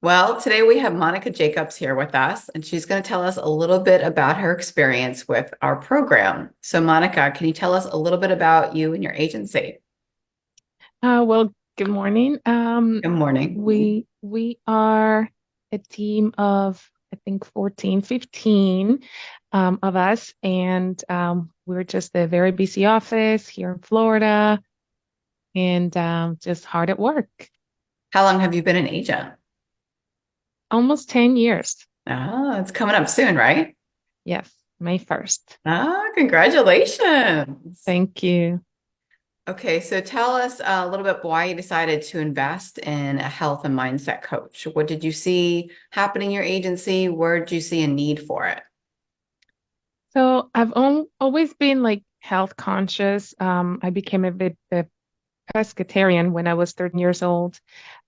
Well, today we have Monica Jacobs here with us, and she's going to tell us a little bit about her experience with our program. So, Monica, can you tell us a little bit about you and your agency? Well, good morning. Good morning. We are a team of, I think, 14, 15 of us, and we're just a very busy office here in Florida and just hard at work. How long have you been an agent? Almost 10 years. Oh, it's coming up soon, right? Yes, May 1st. Oh, congratulations. Thank you. Okay, so tell us a little bit why you decided to invest in a health and mindset coach. What did you see happening in your agency? Where did you see a need for it? So I've always been like health conscious. I became a bit a pescatarian when I was 13 years old.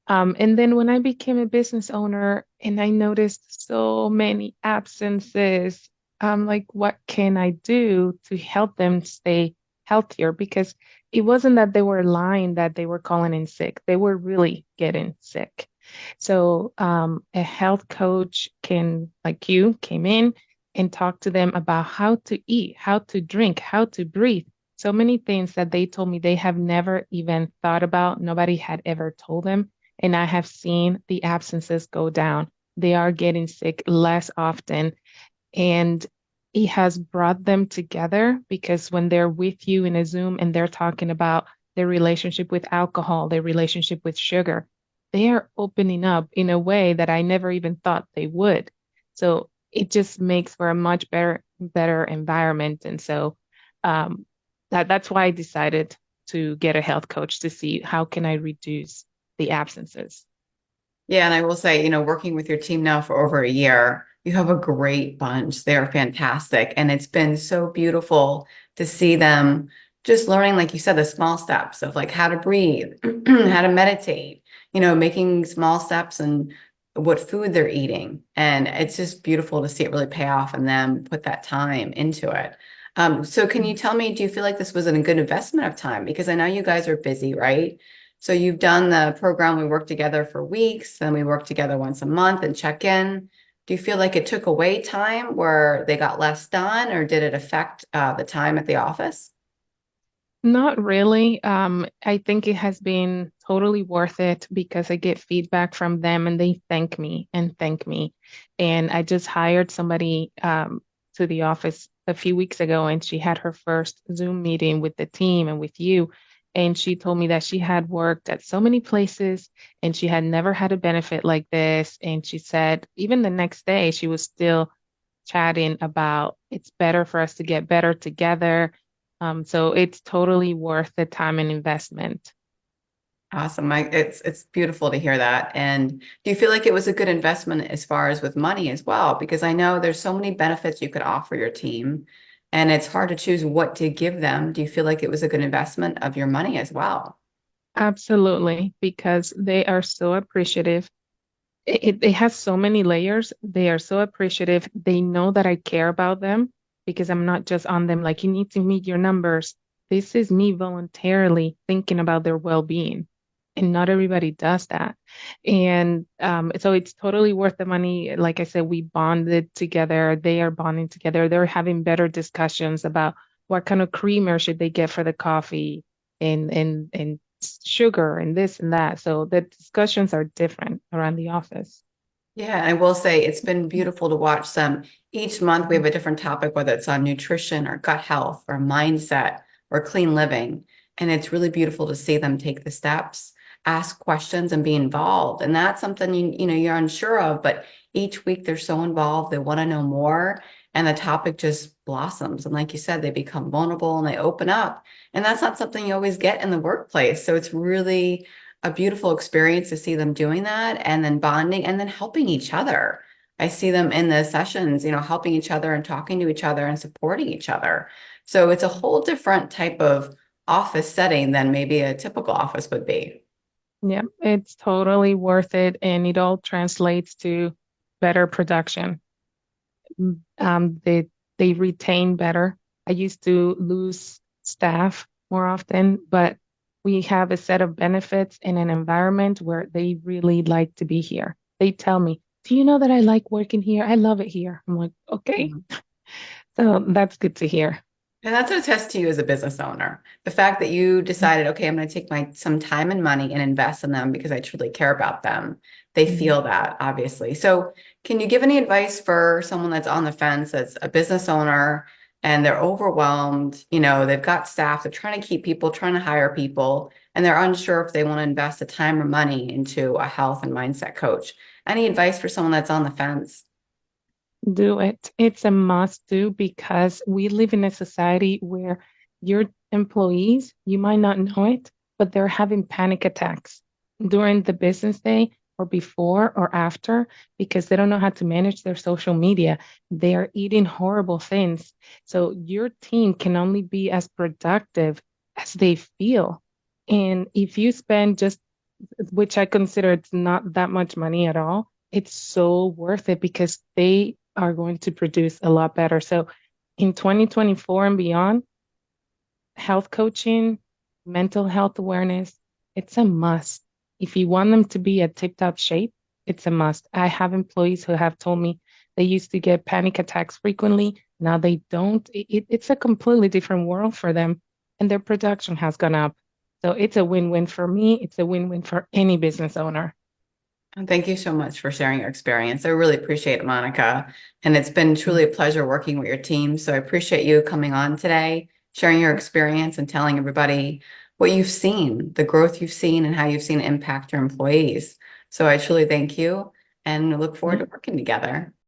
And then when I became a business owner and I noticed so many absences, I'm like, what can I do to help them stay healthier? Because it wasn't that they were lying that they were calling in sick. They were really getting sick. So a health coach can, like you, came in and talked to them about how to eat, how to drink, how to breathe. So many things that they told me they have never even thought about. Nobody had ever told them, and I have seen the absences go down. They are getting sick less often, and it has brought them together because when they're with you in a Zoom and they're talking about their relationship with alcohol, their relationship with sugar, they are opening up in a way that I never even thought they would. So it just makes for a much better environment. And so that's why I decided to get a health coach to see how can I reduce the absences. Yeah, and I will say, working with your team now for over a year, you have a great bunch. They're fantastic. And it's been so beautiful to see them just learning, like you said, the small steps of like how to breathe, how to meditate, making small steps and what food they're eating. And it's just beautiful to see it really pay off and them put that time into it. So can you tell me, do you feel like this was a good investment of time? Because I know you guys are busy, right? So you've done the program, we work together for weeks, then we work together once a month and check in. Do you feel like it took away time where they got less done, or did it affect the time at the office? Not really. I think it has been totally worth it because I get feedback from them and they thank me and thank me. And I just hired somebody to the office a few weeks ago, and she had her first Zoom meeting with the team and with you. And she told me that she had worked at so many places and she had never had a benefit like this. And she said, even the next day, she was still chatting about it's better for us to get better together. So it's totally worth the time and investment. Awesome. It's beautiful to hear that. And do you feel like it was a good investment as far as with money as well? Because I know there's so many benefits you could offer your team, and it's hard to choose what to give them. Do you feel like it was a good investment of your money as well? Absolutely, because they are so appreciative. It has so many layers. They are so appreciative. They know that I care about them because I'm not just on them like you need to meet your numbers. This is me voluntarily thinking about their well-being. And not everybody does that. And so it's totally worth the money. Like I said, we bonded together. They are bonding together. They're having better discussions about what kind of creamer should they get for the coffee and sugar and this and that. So the discussions are different around the office. Yeah, I will say it's been beautiful to watch them. Each month we have a different topic, whether it's on nutrition or gut health or mindset or clean living. And it's really beautiful to see them take the steps, ask questions, and be involved. And that's something you're unsure of, but each week they're so involved, they want to know more, and the topic just blossoms. And like you said, they become vulnerable and they open up. And that's not something you always get in the workplace. So it's really a beautiful experience to see them doing that and then bonding and then helping each other. I see them in the sessions, helping each other and talking to each other and supporting each other. So it's a whole different type of office setting than maybe a typical office would be. Yeah, it's totally worth it, and it all translates to better production. They retain better. I used to lose staff more often, but we have a set of benefits in an environment where they really like to be here. they tell me, "Do you know that I like working here? I love it here." I'm like, "Okay." Mhm. So that's good to hear. And that's a test to you as a business owner. The fact that you decided, okay, I'm going to take my some time and money and invest in them because I truly care about them. They Mhm. feel that, obviously. So, can you give any advice for someone that's on the fence, that's a business owner and they're overwhelmed? They've got staff, they're trying to keep people, trying to hire people, and they're unsure if they want to invest the time or money into a health and mindset coach. Any advice for someone that's on the fence? Do it. It's a must do because we live in a society where your employees, you might not know it, but they're having panic attacks during the business day or before or after because they don't know how to manage their social media. They are eating horrible things. So your team can only be as productive as they feel. And if you spend just, which I consider it's not that much money at all, it's so worth it because they are going to produce a lot better. So in 2024 and beyond, health coaching, mental health awareness, it's a must. If you want them to be at tip-top shape, it's a must. I have employees who have told me they used to get panic attacks frequently. Now they don't. It's a completely different world for them, and their production has gone up. So it's a win-win for me. It's a win-win for any business owner. And thank you so much for sharing your experience. I really appreciate it, Monica. And it's been truly a pleasure working with your team. So I appreciate you coming on today, sharing your experience and telling everybody what you've seen, the growth you've seen, and how you've seen it impact your employees. So I truly thank you and look forward to working together.